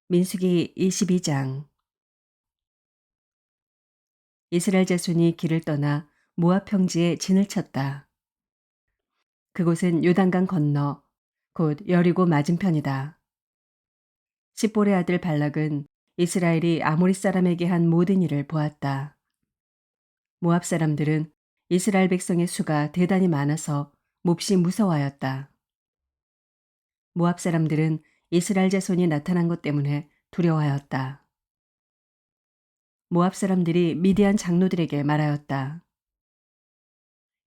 민수기 22장. 이스라엘 자손이 길을 떠나 모압 평지에 진을 쳤다. 그곳은 요단강 건너 곧 여리고 맞은편이다. 십볼의 아들 발락은 이스라엘이 아모리 사람에게 한 모든 일을 보았다. 모압 사람들은 이스라엘 백성의 수가 대단히 많아서 몹시 무서워하였다. 모압 사람들은 이스라엘 자손이 나타난 것 때문에 두려워하였다. 모압 사람들이 미디안 장로들에게 말하였다.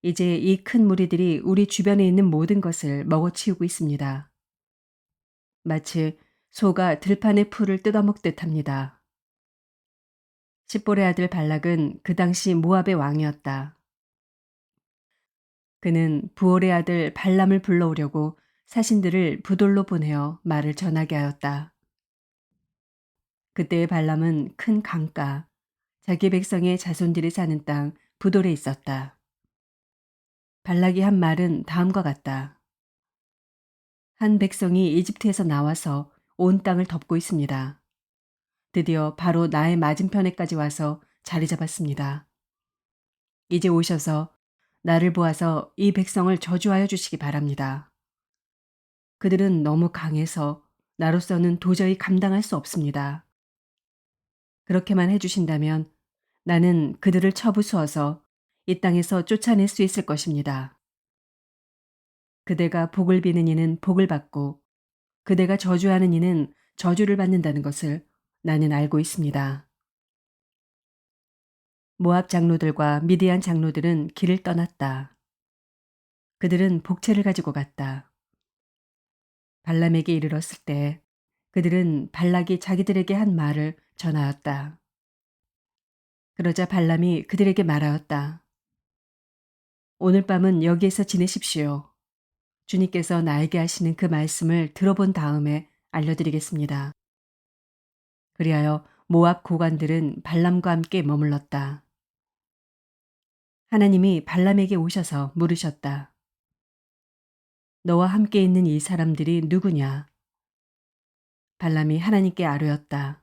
이제 이 큰 무리들이 우리 주변에 있는 모든 것을 먹어치우고 있습니다. 마치 소가 들판의 풀을 뜯어먹듯 합니다. 십볼의 아들 발락은 그 당시 모압의 왕이었다. 그는 부올의 아들 발람을 불러오려고 사신들을 부돌로 보내어 말을 전하게 하였다. 그때의 발람은 큰 강가, 자기 백성의 자손들이 사는 땅 부돌에 있었다. 발락이 한 말은 다음과 같다. 한 백성이 이집트에서 나와서 온 땅을 덮고 있습니다. 드디어 바로 나의 맞은편에까지 와서 자리 잡았습니다. 이제 오셔서 나를 보아서 이 백성을 저주하여 주시기 바랍니다. 그들은 너무 강해서 나로서는 도저히 감당할 수 없습니다. 그렇게만 해주신다면 나는 그들을 쳐부수어서 이 땅에서 쫓아낼 수 있을 것입니다. 그대가 복을 비는 이는 복을 받고 그대가 저주하는 이는 저주를 받는다는 것을 나는 알고 있습니다. 모압 장로들과 미디안 장로들은 길을 떠났다. 그들은 복채를 가지고 갔다. 발람에게 이르렀을 때 그들은 발락이 자기들에게 한 말을 전하였다. 그러자 발람이 그들에게 말하였다. 오늘 밤은 여기에서 지내십시오. 주님께서 나에게 하시는 그 말씀을 들어본 다음에 알려드리겠습니다. 그리하여 모압 고관들은 발람과 함께 머물렀다. 하나님이 발람에게 오셔서 물으셨다. 너와 함께 있는 이 사람들이 누구냐? 발람이 하나님께 아뢰었다.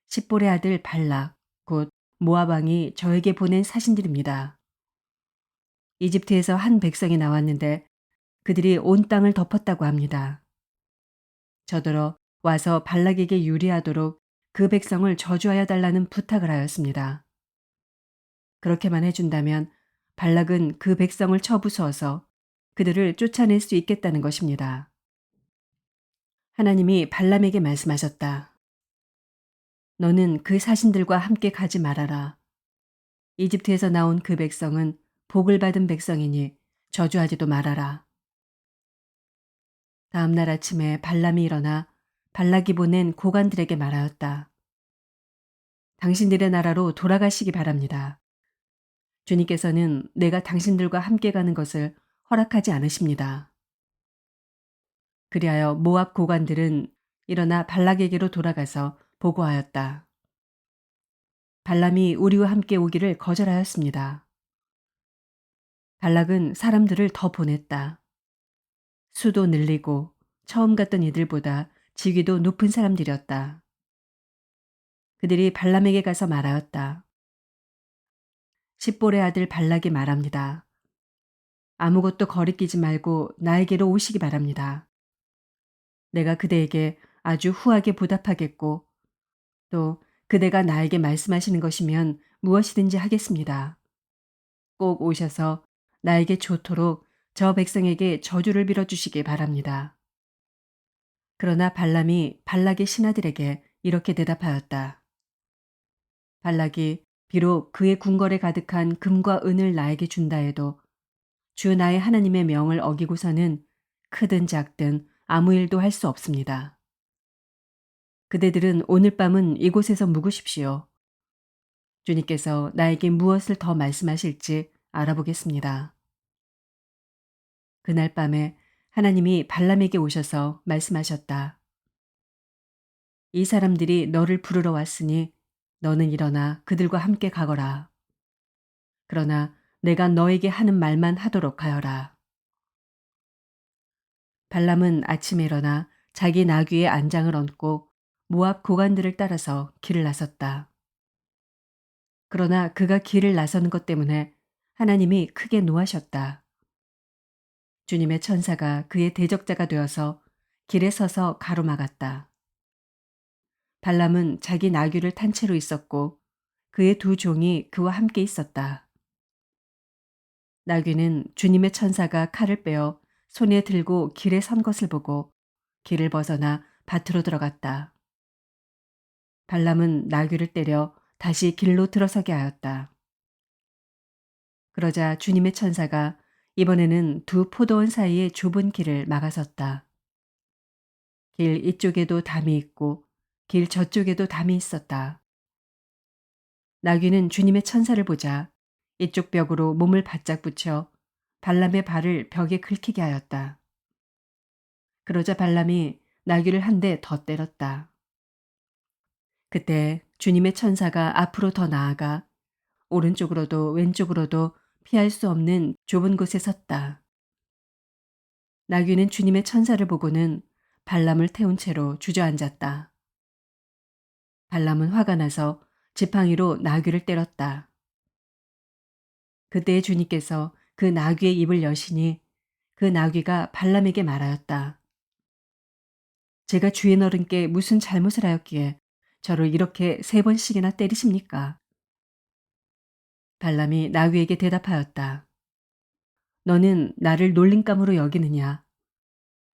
십볼의 아들 발락, 곧 모압 왕이 저에게 보낸 사신들입니다. 이집트에서 한 백성이 나왔는데 그들이 온 땅을 덮었다고 합니다. 저더러 와서 발락에게 유리하도록 그 백성을 저주하여 달라는 부탁을 하였습니다. 그렇게만 해준다면 발락은 그 백성을 쳐부수어서 그들을 쫓아낼 수 있겠다는 것입니다. 하나님이 발람에게 말씀하셨다. 너는 그 사신들과 함께 가지 말아라. 이집트에서 나온 그 백성은 복을 받은 백성이니 저주하지도 말아라. 다음 날 아침에 발람이 일어나 발락이 보낸 고관들에게 말하였다. 당신들의 나라로 돌아가시기 바랍니다. 주님께서는 내가 당신들과 함께 가는 것을 허락하지 않으십니다. 그리하여 모압 고관들은 일어나 발락에게로 돌아가서 보고하였다. 발람이 우리와 함께 오기를 거절하였습니다. 발락은 사람들을 더 보냈다. 수도 늘리고 처음 갔던 이들보다 직위도 높은 사람들이었다. 그들이 발람에게 가서 말하였다. 십볼의 아들 발락이 말합니다. 아무것도 거리끼지 말고 나에게로 오시기 바랍니다. 내가 그대에게 아주 후하게 보답하겠고 또 그대가 나에게 말씀하시는 것이면 무엇이든지 하겠습니다. 꼭 오셔서 나에게 좋도록 저 백성에게 저주를 빌어주시기 바랍니다. 그러나 발람이 발락의 신하들에게 이렇게 대답하였다. 발락이 비록 그의 궁궐에 가득한 금과 은을 나에게 준다 해도 주 나의 하나님의 명을 어기고서는 크든 작든 아무 일도 할 수 없습니다. 그대들은 오늘 밤은 이곳에서 묵으십시오. 주님께서 나에게 무엇을 더 말씀하실지 알아보겠습니다. 그날 밤에 하나님이 발람에게 오셔서 말씀하셨다. 이 사람들이 너를 부르러 왔으니 너는 일어나 그들과 함께 가거라. 그러나 내가 너에게 하는 말만 하도록 하여라. 발람은 아침에 일어나 자기 나귀의 안장을 얹고 모압 고관들을 따라서 길을 나섰다. 그러나 그가 길을 나서는 것 때문에 하나님이 크게 노하셨다. 주님의 천사가 그의 대적자가 되어서 길에 서서 가로막았다. 발람은 자기 나귀를 탄 채로 있었고 그의 두 종이 그와 함께 있었다. 나귀는 주님의 천사가 칼을 빼어 손에 들고 길에 선 것을 보고 길을 벗어나 밭으로 들어갔다. 발람은 나귀를 때려 다시 길로 들어서게 하였다. 그러자 주님의 천사가 이번에는 두 포도원 사이의 좁은 길을 막아섰다. 길 이쪽에도 담이 있고 길 저쪽에도 담이 있었다. 나귀는 주님의 천사를 보자 이쪽 벽으로 몸을 바짝 붙여 발람의 발을 벽에 긁히게 하였다. 그러자 발람이 나귀를 한 대 더 때렸다. 그때 주님의 천사가 앞으로 더 나아가 오른쪽으로도 왼쪽으로도 피할 수 없는 좁은 곳에 섰다. 나귀는 주님의 천사를 보고는 발람을 태운 채로 주저앉았다. 발람은 화가 나서 지팡이로 나귀를 때렸다. 그때 주님께서 그 나귀의 입을 여시니 그 나귀가 발람에게 말하였다. 제가 주인 어른께 무슨 잘못을 하였기에 저를 이렇게 3번씩이나 때리십니까? 발람이 나귀에게 대답하였다. 너는 나를 놀림감으로 여기느냐?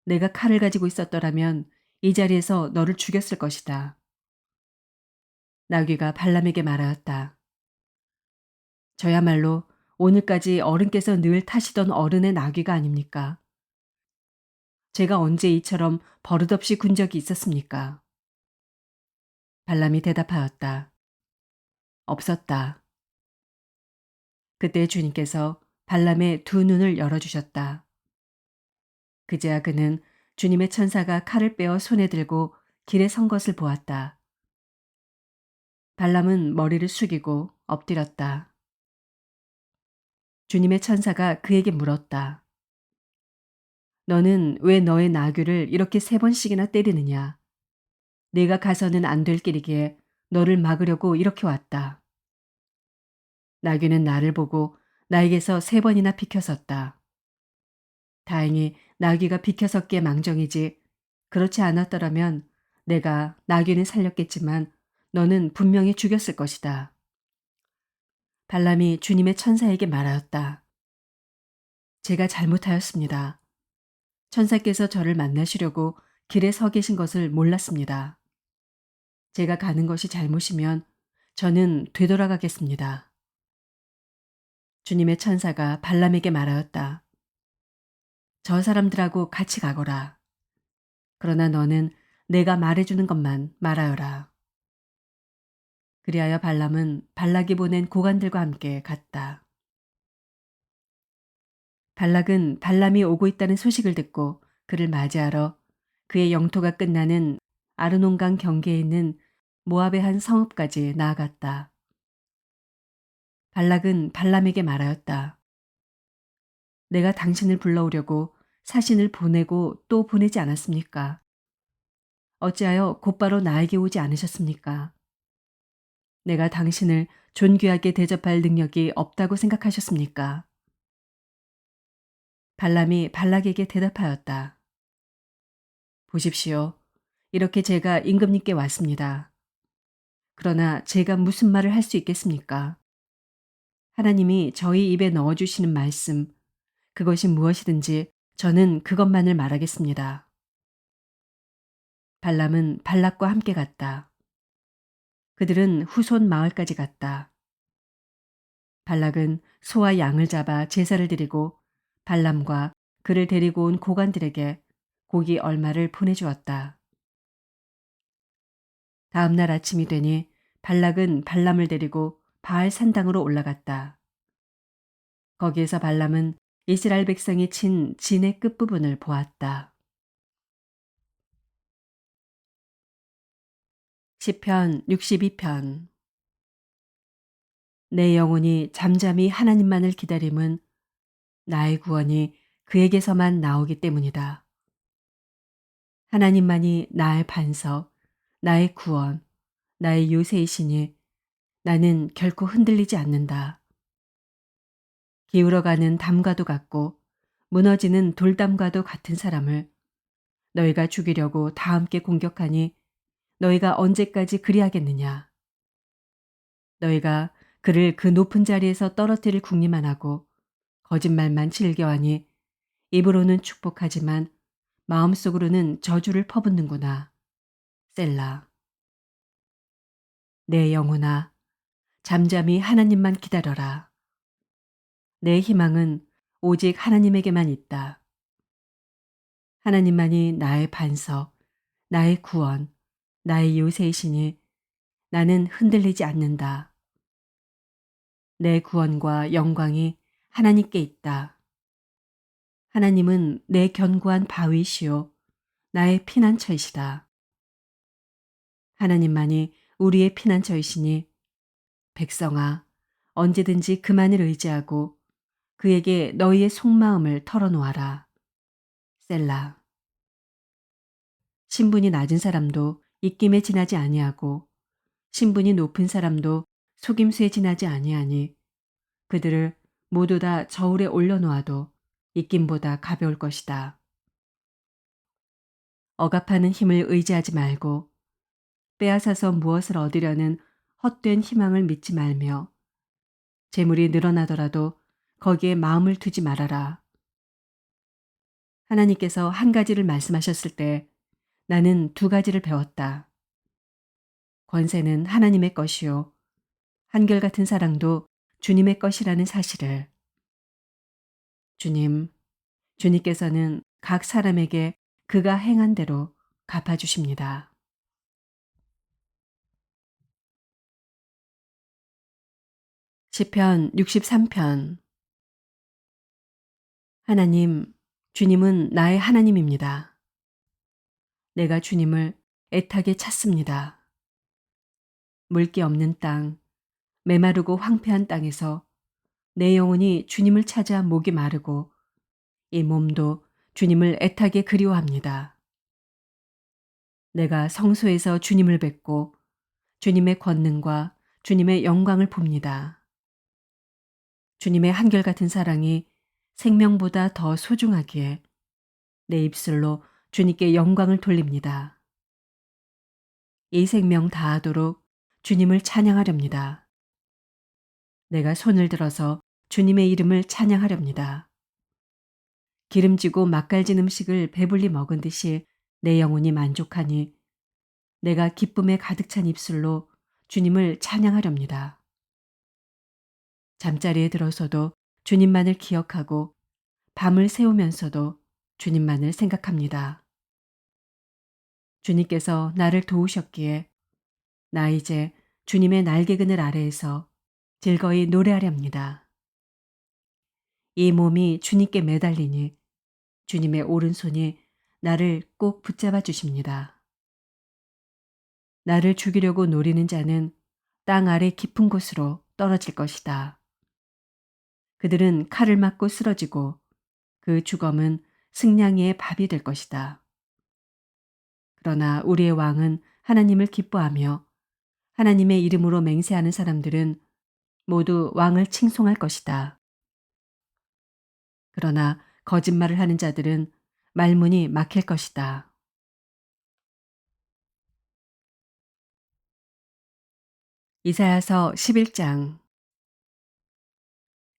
내가 칼을 가지고 있었더라면 이 자리에서 너를 죽였을 것이다. 나귀가 발람에게 말하였다. 저야말로 오늘까지 어른께서 늘 타시던 어른의 나귀가 아닙니까? 제가 언제 이처럼 버릇없이 군 적이 있었습니까? 발람이 대답하였다. 없었다. 그때 주님께서 발람의 두 눈을 열어주셨다. 그제야 그는 주님의 천사가 칼을 빼어 손에 들고 길에 선 것을 보았다. 발람은 머리를 숙이고 엎드렸다. 주님의 천사가 그에게 물었다. 너는 왜 너의 나귀를 이렇게 3번씩이나 때리느냐? 내가 가서는 안 될 길이기에 너를 막으려고 이렇게 왔다. 나귀는 나를 보고 나에게서 3번이나 비켜섰다. 다행히 나귀가 비켜섰기에 망정이지 그렇지 않았더라면 내가 나귀는 살렸겠지만 너는 분명히 죽였을 것이다. 발람이 주님의 천사에게 말하였다. 제가 잘못하였습니다. 천사께서 저를 만나시려고 길에 서 계신 것을 몰랐습니다. 제가 가는 것이 잘못이면 저는 되돌아가겠습니다. 주님의 천사가 발람에게 말하였다. 저 사람들하고 같이 가거라. 그러나 너는 내가 말해주는 것만 말하여라. 그리하여 발람은 발락이 보낸 고관들과 함께 갔다. 발락은 발람이 오고 있다는 소식을 듣고 그를 맞이하러 그의 영토가 끝나는 아르논강 경계에 있는 모압의 한 성읍까지 나아갔다. 발락은 발람에게 말하였다. 내가 당신을 불러오려고 사신을 보내고 또 보내지 않았습니까? 어찌하여 곧바로 나에게 오지 않으셨습니까? 내가 당신을 존귀하게 대접할 능력이 없다고 생각하셨습니까? 발람이 발락에게 대답하였다. 보십시오. 이렇게 제가 임금님께 왔습니다. 그러나 제가 무슨 말을 할 수 있겠습니까? 하나님이 저희 입에 넣어주시는 말씀, 그것이 무엇이든지 저는 그것만을 말하겠습니다. 발람은 발락과 함께 갔다. 그들은 후손 마을까지 갔다. 발락은 소와 양을 잡아 제사를 드리고 발람과 그를 데리고 온 고관들에게 고기 얼마를 보내주었다. 다음 날 아침이 되니 발락은 발람을 데리고 바알 산당으로 올라갔다. 거기에서 발람은 이스라엘 백성이 친 진의 끝부분을 보았다. 시편 62편. 내 영혼이 잠잠히 하나님만을 기다림은 나의 구원이 그에게서만 나오기 때문이다. 하나님만이 나의 반석, 나의 구원, 나의 요새이시니 나는 결코 흔들리지 않는다. 기울어가는 담과도 같고 무너지는 돌담과도 같은 사람을 너희가 죽이려고 다 함께 공격하니 너희가 언제까지 그리하겠느냐. 너희가 그를 그 높은 자리에서 떨어뜨릴 궁리만 하고 거짓말만 즐겨하니 입으로는 축복하지만 마음속으로는 저주를 퍼붓는구나. 셀라. 내 영혼아, 잠잠히 하나님만 기다려라. 내 희망은 오직 하나님에게만 있다. 하나님만이 나의 반석, 나의 구원, 나의 요새이시니 나는 흔들리지 않는다. 내 구원과 영광이 하나님께 있다. 하나님은 내 견고한 바위시요 나의 피난처이시다. 하나님만이 우리의 피난처이시니 백성아 언제든지 그만을 의지하고 그에게 너희의 속마음을 털어놓아라. 셀라. 신분이 낮은 사람도 입김에 지나지 아니하고 신분이 높은 사람도 속임수에 지나지 아니하니 그들을 모두 다 저울에 올려놓아도 입김보다 가벼울 것이다. 억압하는 힘을 의지하지 말고 빼앗아서 무엇을 얻으려는 헛된 희망을 믿지 말며 재물이 늘어나더라도 거기에 마음을 두지 말아라. 하나님께서 한 가지를 말씀하셨을 때 나는 두 가지를 배웠다. 권세는 하나님의 것이요. 한결같은 사랑도 주님의 것이라는 사실을. 주님께서는 각 사람에게 그가 행한 대로 갚아주십니다. 시편 63편. 하나님, 주님은 나의 하나님입니다. 내가 주님을 애타게 찾습니다. 물기 없는 땅, 메마르고 황폐한 땅에서 내 영혼이 주님을 찾아 목이 마르고 이 몸도 주님을 애타게 그리워합니다. 내가 성소에서 주님을 뵙고 주님의 권능과 주님의 영광을 봅니다. 주님의 한결같은 사랑이 생명보다 더 소중하기에 내 입술로 주님께 영광을 돌립니다. 이 생명 다하도록 주님을 찬양하렵니다. 내가 손을 들어서 주님의 이름을 찬양하렵니다. 기름지고 맛깔진 음식을 배불리 먹은 듯이 내 영혼이 만족하니 내가 기쁨에 가득 찬 입술로 주님을 찬양하렵니다. 잠자리에 들어서도 주님만을 기억하고 밤을 새우면서도 주님만을 생각합니다. 주님께서 나를 도우셨기에 나 이제 주님의 날개그늘 아래에서 즐거이 노래하렵니다. 이 몸이 주님께 매달리니 주님의 오른손이 나를 꼭 붙잡아 주십니다. 나를 죽이려고 노리는 자는 땅 아래 깊은 곳으로 떨어질 것이다. 그들은 칼을 맞고 쓰러지고 그 주검은 승냥이의 밥이 될 것이다. 그러나 우리의 왕은 하나님을 기뻐하며 하나님의 이름으로 맹세하는 사람들은 모두 왕을 칭송할 것이다. 그러나 거짓말을 하는 자들은 말문이 막힐 것이다. 이사야서 11장.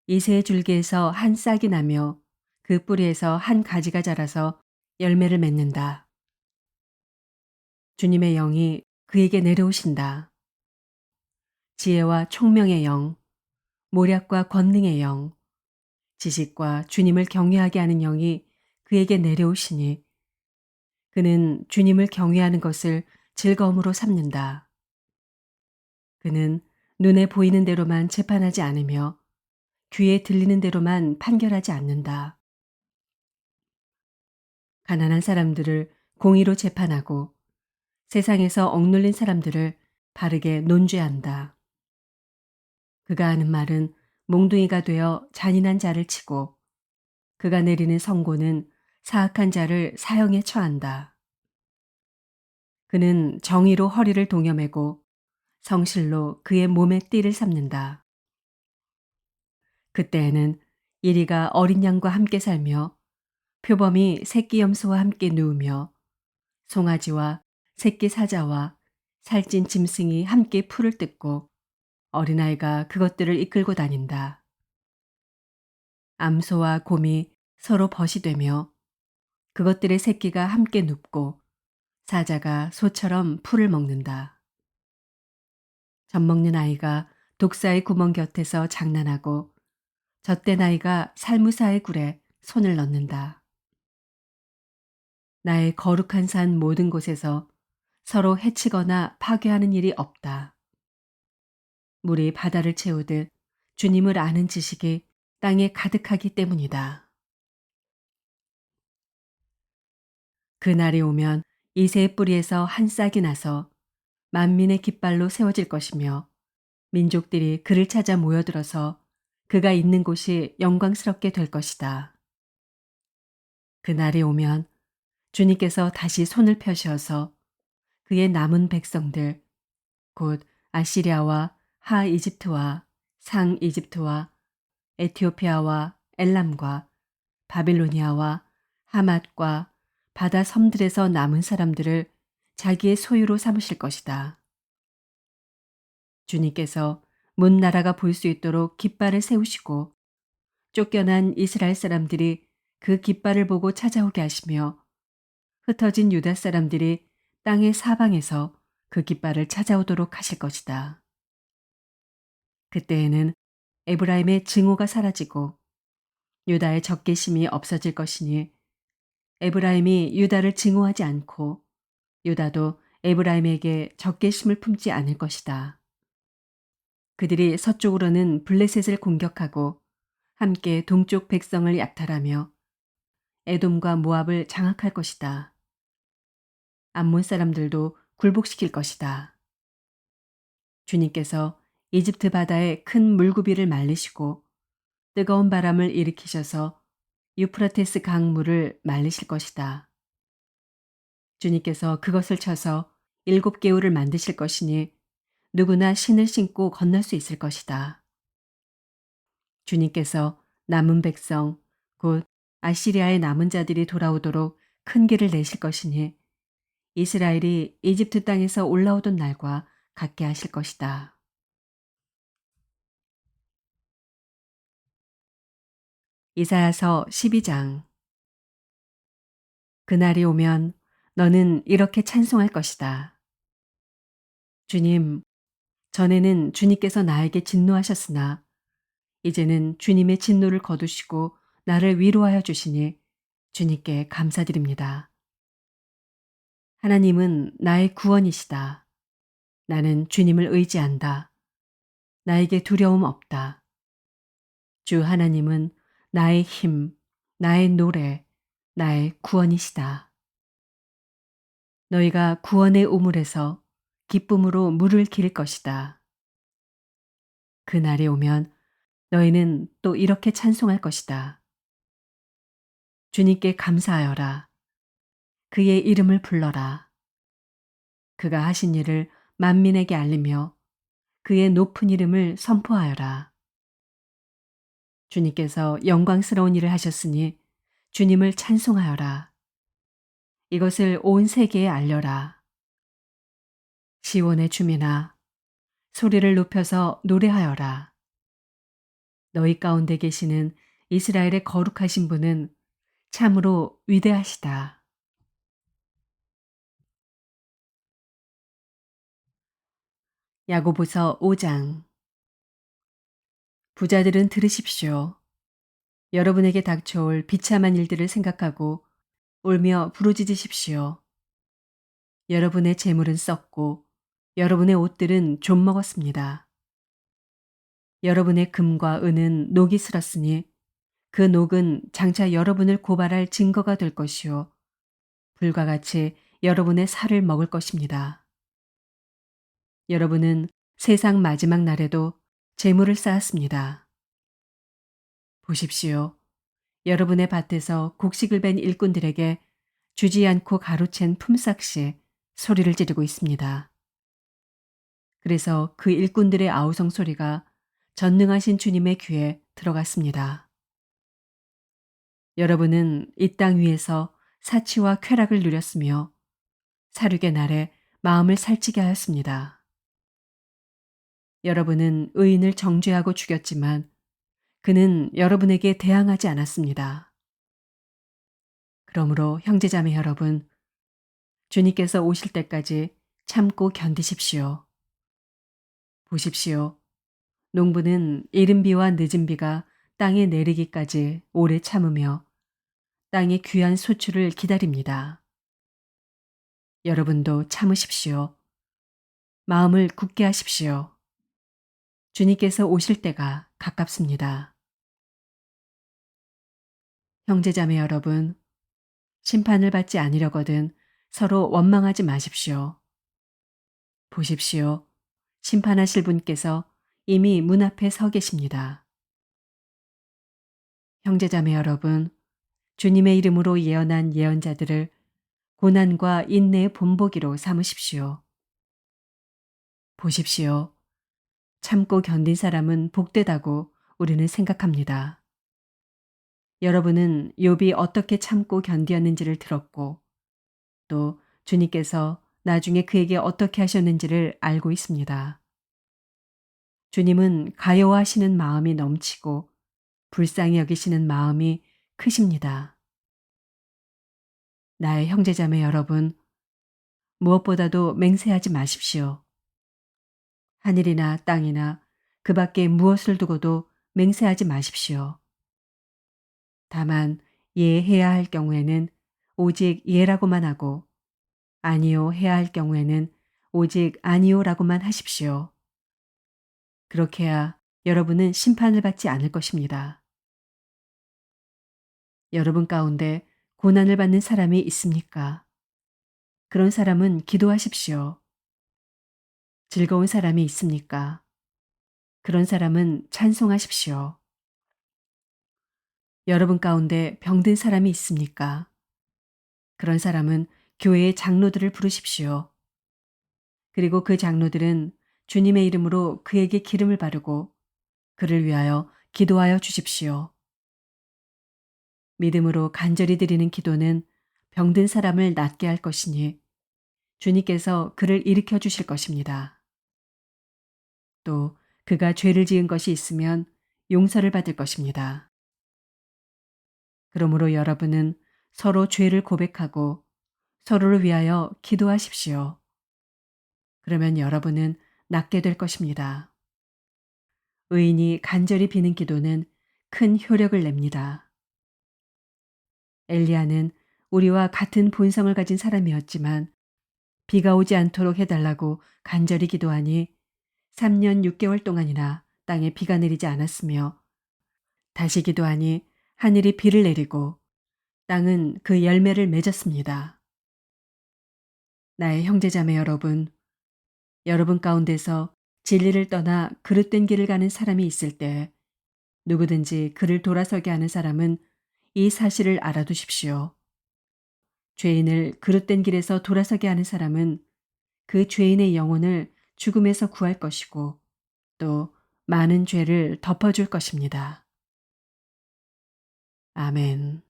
이새의 줄기에서 한 싹이 나며 그 뿌리에서 한 가지가 자라서 열매를 맺는다. 주님의 영이 그에게 내려오신다. 지혜와 총명의 영, 모략과 권능의 영, 지식과 주님을 경외하게 하는 영이 그에게 내려오시니 그는 주님을 경외하는 것을 즐거움으로 삼는다. 그는 눈에 보이는 대로만 재판하지 않으며 귀에 들리는 대로만 판결하지 않는다. 가난한 사람들을 공의로 재판하고 세상에서 억눌린 사람들을 바르게 논죄한다. 그가 하는 말은 몽둥이가 되어 잔인한 자를 치고 그가 내리는 선고는 사악한 자를 사형에 처한다. 그는 정의로 허리를 동여매고 성실로 그의 몸에 띠를 삼는다. 그때에는 이리가 어린 양과 함께 살며 표범이 새끼 염소와 함께 누우며 송아지와 새끼 사자와 살찐 짐승이 함께 풀을 뜯고 어린아이가 그것들을 이끌고 다닌다. 암소와 곰이 서로 벗이 되며 그것들의 새끼가 함께 눕고 사자가 소처럼 풀을 먹는다. 젖먹는 아이가 독사의 구멍 곁에서 장난하고 젖된 아이가 살무사의 굴에 손을 넣는다. 나의 거룩한 산 모든 곳에서 서로 해치거나 파괴하는 일이 없다. 물이 바다를 채우듯 주님을 아는 지식이 땅에 가득하기 때문이다. 그날이 오면 이새의 뿌리에서 한 싹이 나서 만민의 깃발로 세워질 것이며 민족들이 그를 찾아 모여들어서 그가 있는 곳이 영광스럽게 될 것이다. 그날이 오면 주님께서 다시 손을 펴시어서 그의 남은 백성들 곧 아시리아와 하 이집트와 상 이집트와 에티오피아와 엘람과 바빌로니아와 하맛과 바다 섬들에서 남은 사람들을 자기의 소유로 삼으실 것이다. 주님께서 문 나라가 볼 수 있도록 깃발을 세우시고 쫓겨난 이스라엘 사람들이 그 깃발을 보고 찾아오게 하시며 흩어진 유다 사람들이 땅의 사방에서 그 깃발을 찾아오도록 하실 것이다. 그때에는 에브라임의 증오가 사라지고 유다의 적개심이 없어질 것이니 에브라임이 유다를 증오하지 않고 유다도 에브라임에게 적개심을 품지 않을 것이다. 그들이 서쪽으로는 블레셋을 공격하고 함께 동쪽 백성을 약탈하며 에돔과 모압을 장악할 것이다. 암몬 사람들도 굴복시킬 것이다. 주님께서 이집트 바다에 큰 물구비를 말리시고 뜨거운 바람을 일으키셔서 유프라테스 강물을 말리실 것이다. 주님께서 그것을 쳐서 7개울을 만드실 것이니 누구나 신을 신고 건널 수 있을 것이다. 주님께서 남은 백성, 곧 아시리아의 남은 자들이 돌아오도록 큰 길을 내실 것이니 이스라엘이 이집트 땅에서 올라오던 날과 같게 하실 것이다. 이사야서 12장. 그날이 오면 너는 이렇게 찬송할 것이다. 주님, 전에는 주님께서 나에게 진노하셨으나 이제는 주님의 진노를 거두시고 나를 위로하여 주시니 주님께 감사드립니다. 하나님은 나의 구원이시다. 나는 주님을 의지한다. 나에게 두려움 없다. 주 하나님은 나의 힘, 나의 노래, 나의 구원이시다. 너희가 구원의 우물에서 기쁨으로 물을 기를 것이다. 그날이 오면 너희는 또 이렇게 찬송할 것이다. 주님께 감사하여라. 그의 이름을 불러라. 그가 하신 일을 만민에게 알리며 그의 높은 이름을 선포하여라. 주님께서 영광스러운 일을 하셨으니 주님을 찬송하여라. 이것을 온 세계에 알려라. 시온의 주민아, 소리를 높여서 노래하여라. 너희 가운데 계시는 이스라엘의 거룩하신 분은 참으로 위대하시다. 야고보서 5장. 부자들은 들으십시오. 여러분에게 닥쳐올 비참한 일들을 생각하고 울며 부르짖으십시오. 여러분의 재물은 썩고 여러분의 옷들은 좀 먹었습니다. 여러분의 금과 은은 녹이 슬었으니 그 녹은 장차 여러분을 고발할 증거가 될 것이요 불과 같이 여러분의 살을 먹을 것입니다. 여러분은 세상 마지막 날에도 재물을 쌓았습니다. 보십시오. 여러분의 밭에서 곡식을 벤 일꾼들에게 주지 않고 가로챈 품삯이 소리를 지르고 있습니다. 그래서 그 일꾼들의 아우성 소리가 전능하신 주님의 귀에 들어갔습니다. 여러분은 이 땅 위에서 사치와 쾌락을 누렸으며 사륙의 날에 마음을 살찌게 하였습니다. 여러분은 의인을 정죄하고 죽였지만 그는 여러분에게 대항하지 않았습니다. 그러므로 형제자매 여러분, 주님께서 오실 때까지 참고 견디십시오. 보십시오. 농부는 이른 비와 늦은 비가 땅에 내리기까지 오래 참으며 땅의 귀한 소출을 기다립니다. 여러분도 참으십시오. 마음을 굳게 하십시오. 주님께서 오실 때가 가깝습니다. 형제자매 여러분, 심판을 받지 아니려거든 서로 원망하지 마십시오. 보십시오. 심판하실 분께서 이미 문 앞에 서 계십니다. 형제자매 여러분, 주님의 이름으로 예언한 예언자들을 고난과 인내의 본보기로 삼으십시오. 보십시오. 참고 견딘 사람은 복되다고 우리는 생각합니다. 여러분은 욥이 어떻게 참고 견디었는지를 들었고 또 주님께서 나중에 그에게 어떻게 하셨는지를 알고 있습니다. 주님은 가여워하시는 마음이 넘치고 불쌍히 여기시는 마음이 크십니다. 나의 형제자매 여러분, 무엇보다도 맹세하지 마십시오. 하늘이나 땅이나 그 밖에 무엇을 두고도 맹세하지 마십시오. 다만 예해야 할 경우에는 오직 예라고만 하고 아니요 해야 할 경우에는 오직 아니요라고만 하십시오. 그렇게 해야 여러분은 심판을 받지 않을 것입니다. 여러분 가운데 고난을 받는 사람이 있습니까? 그런 사람은 기도하십시오. 즐거운 사람이 있습니까? 그런 사람은 찬송하십시오. 여러분 가운데 병든 사람이 있습니까? 그런 사람은 교회의 장로들을 부르십시오. 그리고 그 장로들은 주님의 이름으로 그에게 기름을 바르고 그를 위하여 기도하여 주십시오. 믿음으로 간절히 드리는 기도는 병든 사람을 낫게 할 것이니 주님께서 그를 일으켜 주실 것입니다. 또 그가 죄를 지은 것이 있으면 용서를 받을 것입니다. 그러므로 여러분은 서로 죄를 고백하고 서로를 위하여 기도하십시오. 그러면 여러분은 낫게 될 것입니다. 의인이 간절히 비는 기도는 큰 효력을 냅니다. 엘리야는 우리와 같은 본성을 가진 사람이었지만 비가 오지 않도록 해달라고 간절히 기도하니 3년 6개월 동안이나 땅에 비가 내리지 않았으며 다시 기도하니 하늘이 비를 내리고 땅은 그 열매를 맺었습니다. 나의 형제자매 여러분, 여러분 가운데서 진리를 떠나 그릇된 길을 가는 사람이 있을 때 누구든지 그를 돌아서게 하는 사람은 이 사실을 알아두십시오. 죄인을 그릇된 길에서 돌아서게 하는 사람은 그 죄인의 영혼을 죽음에서 구할 것이고 또 많은 죄를 덮어줄 것입니다. 아멘.